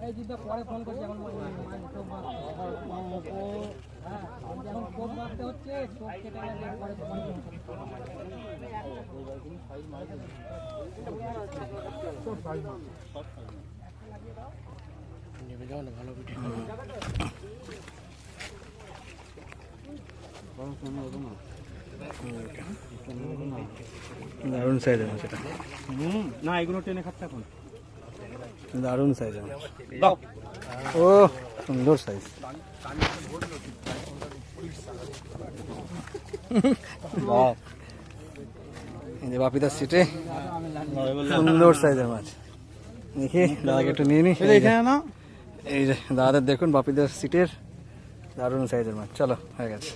এই দিদা পরে ফোন করছি এখন যখন কোপ মারতে হচ্ছে চোখ কেটে গেলে পরে ফোন ভালো পিঠে দারুণ সাইজের মাছ এটা। না এগুলো টেনে খাচ্ছে এখন। দারুণ সাইজের মাছ। ও সুন্দর সাইজ। এই যে বাপিদার সিটে সুন্দর সাইজের মাছ। দেখি দাদাকে একটু নিয়ে নি। এই যে দাদাদের দেখুন বাপিদার সিটের দারুণ সাইজের মাছ। চলো হয়ে গেছে।